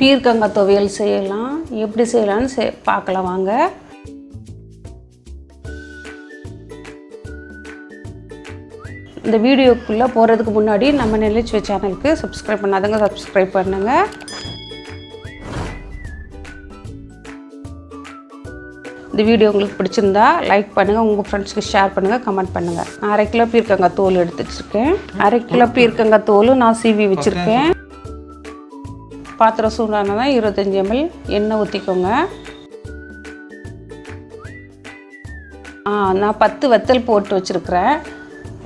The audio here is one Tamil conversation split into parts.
பீர்க்கங்காய் துவையல் செய்யலாம். எப்படி செய்யலாம்னு பார்க்கலாம் வாங்க. இந்த வீடியோக்குள்ளே போகிறதுக்கு முன்னாடி நம்ம நெல்லை சேனலுக்கு சப்ஸ்கிரைப் பண்ணாதவங்க சப்ஸ்கிரைப் பண்ணுங்கள். இந்த வீடியோ உங்களுக்கு பிடிச்சிருந்தா லைக் பண்ணுங்கள், உங்கள் ஃப்ரெண்ட்ஸ்க்கு ஷேர் பண்ணுங்கள், கமெண்ட் பண்ணுங்கள். நான் 1/2 கிலோ பீர்க்கங்காய் தோல் எடுத்து வச்சுருக்கேன். 1/2 கிலோ பீர்க்கங்காய் தோல் நான் சீவி வச்சுருக்கேன். பாத்திரம் சூடானதான் 25 ml எண்ணெய் ஊற்றிக்கோங்க. நான் 10 வத்தல் போட்டு வச்சுருக்கிறேன்.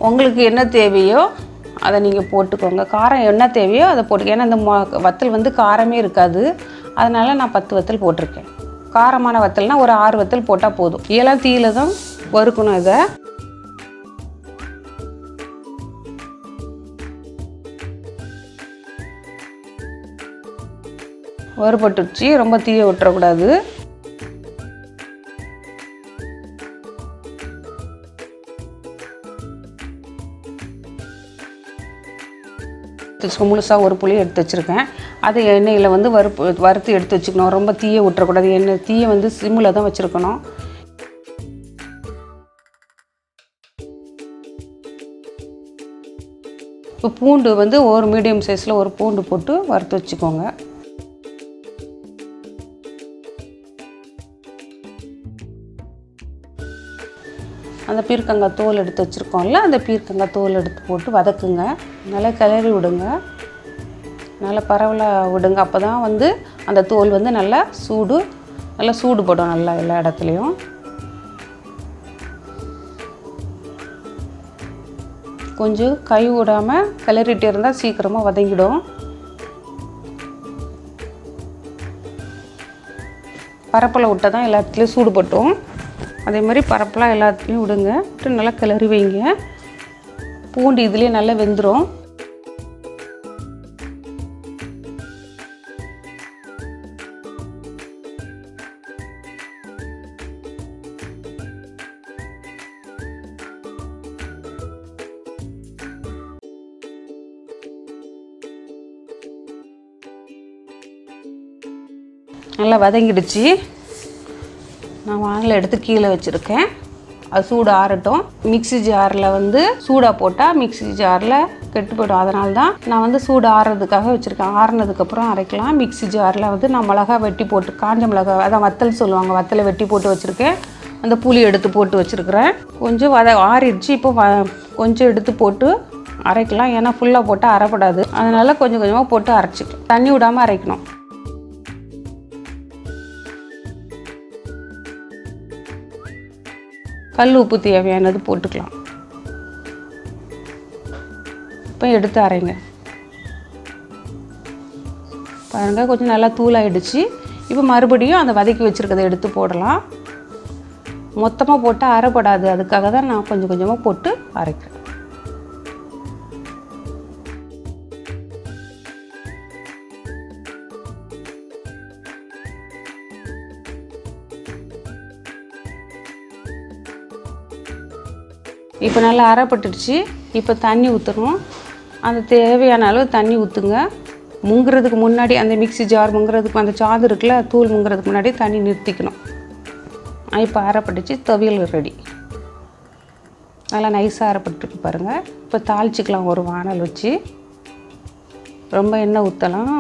உங்களுக்கு என்ன தேவையோ அதை நீங்கள் போட்டுக்கோங்க. காரம் என்ன தேவையோ அதை போட்டுக்க. ஏன்னா இந்த வத்தல் வந்து காரமே இருக்காது, அதனால் நான் 10 வத்தல் போட்டிருக்கேன். காரமான வத்தல்னால் ஒரு 6 வத்தல் போட்டால் போதும். ஏலாம் தீயில தான் வறுக்கணும். இதை வறுபட்டுச்சு, ரொம்ப தீயை விட்டுறக்கூடாது. முழுசாக ஒரு புளி எடுத்து வச்சுருக்கேன். அது எண்ணெயில் வந்து வறுத்து எடுத்து வச்சுக்கணும். ரொம்ப தீயை விட்டுறக்கூடாது. எண்ணெய் தீயை வந்து சிம்மில் தான் வச்சுருக்கணும். இப்போ பூண்டு வந்து ஒரு மீடியம் சைஸில் ஒரு பூண்டு போட்டு வறுத்து வச்சுக்கோங்க. அந்த பீர்க்கங்காய் தோல் எடுத்து வச்சுருக்கோம்ல, அந்த பீர்க்கங்காய் தோல் எடுத்து போட்டு வதக்குங்க. நல்லா கிளறி விடுங்க, நல்லா பரவலாக விடுங்க. அப்போ தான் வந்து அந்த தோல் வந்து நல்லா சூடுபடும் நல்லா எல்லா இடத்துலையும். கொஞ்சம் கை விடாமல் கிளறிட்டே இருந்தால் சீக்கிரமாக வதங்கிடும். பரப்பில் விட்டால் தான் எல்லா இடத்துலையும் சூடுபட்டும். அதே மாதிரி பரப்பெலாம் எல்லாத்துலேயும் விடுங்க. விட்டு நல்லா கிளறி வைங்க. பூண்டு இதுலேயே நல்லா வெந்துடும். நல்லா வதங்கிடுச்சு. நான் வானலில் எடுத்து கீழே வச்சுருக்கேன். அது சூடு ஆறட்டும். மிக்ஸி ஜாரில் வந்து சூடாக போட்டால் மிக்ஸி ஜாரில் கெட்டு போய்டும். அதனால தான் நான் வந்து சூடு ஆறுறதுக்காக வச்சுருக்கேன். ஆறுனதுக்கப்புறம் அரைக்கலாம். மிக்ஸி ஜாரில் வந்து நான் மிளகா வெட்டி போட்டு, காஞ்ச மிளகா, அதான் வத்தல் சொல்லுவாங்க, வத்தலை வெட்டி போட்டு வச்சுருக்கேன். அந்த புளி எடுத்து போட்டு வச்சுருக்கிறேன். கொஞ்சம் ஆறிடுச்சு. இப்போ கொஞ்சம் எடுத்து போட்டு அரைக்கலாம். ஏன்னா ஃபுல்லாக போட்டால் அரைப்படாது. அதனால் கொஞ்சம் கொஞ்சமாக போட்டு அரைச்சிக்கலாம். தண்ணி விடாமல் அரைக்கணும். கல் உப்பு தேவையானது போட்டுக்கலாம். இப்போ எடுத்து அரைங்க. பாருங்கள், கொஞ்சம் நல்லா தூளாயிடுச்சு. இப்போ மறுபடியும் அந்த வதக்கி வச்சுருக்கதை எடுத்து போடலாம். மொத்தமாக போட்டால் அரைப்படாது, அதுக்காக தான் நான் கொஞ்சம் கொஞ்சமாக போட்டு அரைக்கிறேன். இப்போ நல்லா அரைப்பட்டுடுச்சு. இப்போ தண்ணி ஊற்றணும். அந்த தேவையான அளவு தண்ணி ஊற்றுங்க. முங்குறதுக்கு முன்னாடி, அந்த மிக்ஸி ஜார் முங்குறதுக்கு, அந்த சாது இருக்குல்ல, தூள் முங்குறதுக்கு முன்னாடி தண்ணி நிறுத்திக்கணும். இப்போ அரைப்பட்டுச்சு. துவையல் ரெடி. நல்லா நைஸாக அரைப்பட்டுருக்கு பாருங்கள். இப்போ தாளிச்சிக்கலாம். ஒரு வானல் வச்சு ரொம்ப எண்ணெய் ஊற்றலாம்.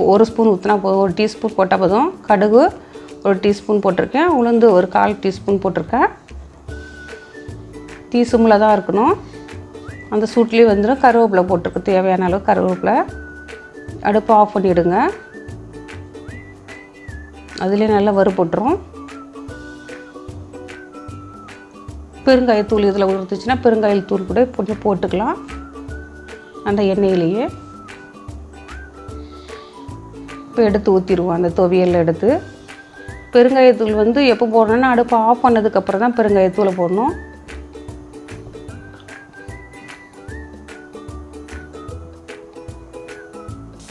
ஒரு ஸ்பூன் ஊற்றினா போதும். 1 டீஸ்பூன் போட்டால் போதும். கடுகு 1 டீஸ்பூன் போட்டிருக்கேன். உளுந்து ஒரு 1/4 டீஸ்பூன் போட்டிருக்கேன். தீ சிம்மில் தான் இருக்கணும். அந்த சூட்லேயே வந்துடும். கருவேப்பிலை போட்டிருக்கு, தேவையான அளவு கருவேப்பிலை. அடுப்பு ஆஃப் பண்ணிவிடுங்க. அதுலேயே நல்லா வறுபட்டுரும். பெருங்காயத்தூள் இதில் ஊற்றுச்சுன்னா பெருங்காயத்தூள் கூட கொஞ்சம் போட்டுக்கலாம் அந்த எண்ணெயிலேயே. இப்போ எடுத்து ஊற்றிடுவோம் அந்த துவையலில் எடுத்து. பெருங்காயத்தூள் வந்து எப்போ போடணுன்னா அடுப்பு ஆஃப் பண்ணதுக்கப்புறம் தான் பெருங்காயத்தூளை போடணும்.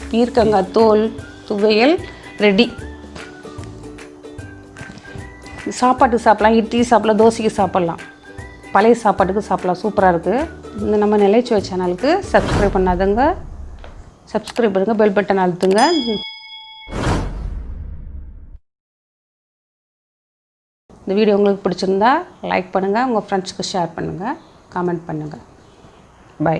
பீர்க்கங்காய் தோல் துவையல் ரெடி. சாப்பாட்டுக்கு சாப்பிட்லாம், இட்லி சாப்பிட்லாம், தோசைக்கு சாப்பிட்லாம், பழைய சாப்பாட்டுக்கு சாப்பிட்லாம். சூப்பராக இருக்குது. இந்த நம்ம நெல்லை சேனலுக்கு சப்ஸ்கிரைப் பண்ணாதவங்க சப்ஸ்கிரைப் பண்ணுங்கள், பெல் பட்டன் அழுத்துங்க. இந்த வீடியோ உங்களுக்கு பிடிச்சிருந்தா லைக் பண்ணுங்கள், உங்கள் ஃப்ரெண்ட்ஸுக்கு ஷேர் பண்ணுங்கள், கமெண்ட் பண்ணுங்கள். பை.